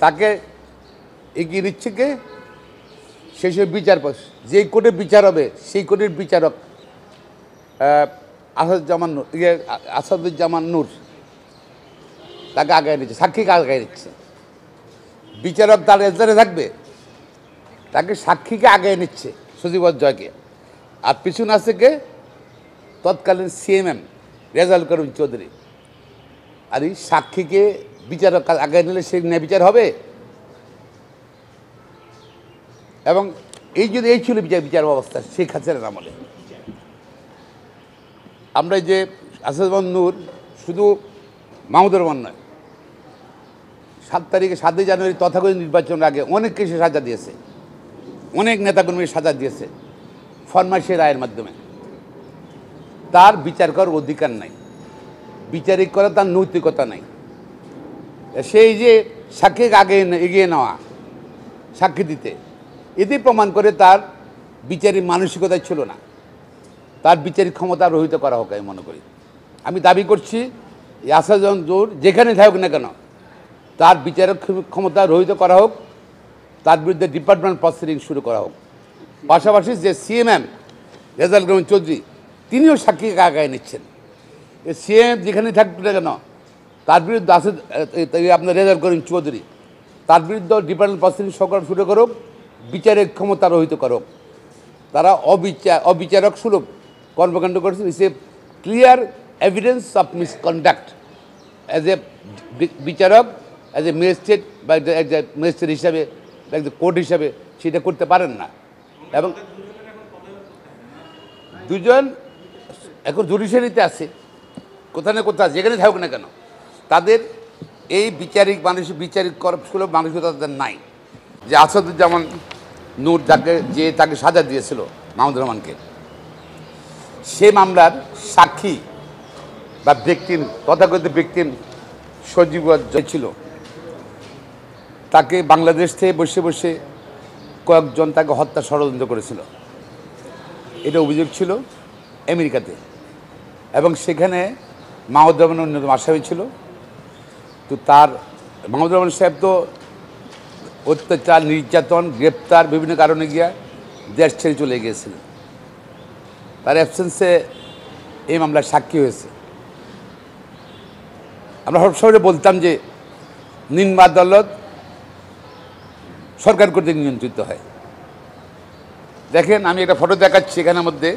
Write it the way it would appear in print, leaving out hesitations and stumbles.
তাকে এগিয়ে নিচ্ছে কে? সেই সব বিচারপতি, যেই কোর্টে বিচার হবে সেই কোর্টের বিচারক আসাদুজ্জামান নূর তাকে আগায় নিচ্ছে, সাক্ষীকে আগায় নিচ্ছে। বিচারক তার এজলাসে থাকবে, তাকে সাক্ষীকে আগায় নিচ্ছে সজীবর জয়কে। আর পিছনে আছে কে? তৎকালীন সিএমএম রেজাউল করিম চৌধুরী। আর এই সাক্ষীকে বিচারক আগায় নিলে সে ন্যায় বিচার হবে? এবং এই ছিল বিচার ব্যবস্থা শেখ হাসিনার আমলে। আমরা যে আসাদুজ্জামান নূর শুধু মাহমুদুর রহমান নয়, 7 জানুয়ারি তথাকথিত নির্বাচনের আগে অনেক কিছু সাজা দিয়েছে, অনেক নেতাকর্মীর সাজা দিয়েছে ফরমাইশি রায়ের মাধ্যমে। তার বিচার করার অধিকার নাই, বিচারিক করা তার নৈতিকতা নাই। সেই যে সাক্ষীকে আগে এগিয়ে নেওয়া, সাক্ষী দিতে, এটি প্রমাণ করে তার বিচারিক মানসিকতা ছিল না, তার বিচারিক ক্ষমতা রহিত করা হোক আমি মনে করি। আমি দাবি করছি আসাদুজ্জামান নূর যেখানে থাকুক না কেন তার বিচারক ক্ষমতা রহিত করা হোক, তার বিরুদ্ধে ডিপার্টমেন্ট প্রসিডিং শুরু করা হোক। পাশাপাশি যে সিএমএম রেজাউল করিম চৌধুরী তিনিও সাক্ষীকে আগায় নিচ্ছেন। সিএম যেখানে থাকবে না কেন তার বিরুদ্ধে আপনার রেজাউল করিম চৌধুরী তার বিরুদ্ধে ডিপার্টমেন্ট প্রসিডিং শুরু করুক, বিচারিক ক্ষমতা রহিত করুক। তারা অবিচারক সুলভ কর্মকাণ্ড করেছেন। It's a clear evidence of misconduct as a বিচারক, অ্যাজ এ ম্যাজিস্ট্রেট বা ম্যাজিস্ট্রেট হিসাবে, কোর্ট হিসাবে সেটা করতে পারেন না। এবং দুজন এখন জুডিশিয়ারিতে আছে, কোথাও না কোথাও যেখানে থাকুক না কেন তাদের এই বিচারিক সুলভ মানসিকতা তাদের নাই। যে আসাদুজ্জামান নূর তাকে সাজা দিয়েছিল মাহমুদুর রহমানকে, সে মামলার সাক্ষী বা ভিকটিম, তথাকথিত ভিকটিম সজীব জয় ছিল, তাকে বাংলাদেশ থেকে বসে বসে কয়েকজন তাকে হত্যা ষড়যন্ত্র করেছিল, এটা অভিযোগ ছিল আমেরিকাতে। এবং সেখানে মাহমুদুর রহমান অন্যতম আসামি ছিল। তো মাহমুদুর রহমান সাহেব তো অত্যাচার, নির্যাতন, গ্রেপ্তার বিভিন্ন কারণে গিয়া দেশ ছেড়ে চলে গিয়েছিলেন। তার অ্যাবসেন্সে এই মামলার সাক্ষী হয়েছে। আমরা সবসময় বলতাম যে নিম্ন আদালত সরকার কর্তৃক নিয়ন্ত্রিত হয়। দেখেন আমি একটা ফটো দেখাচ্ছি, এখানের মধ্যে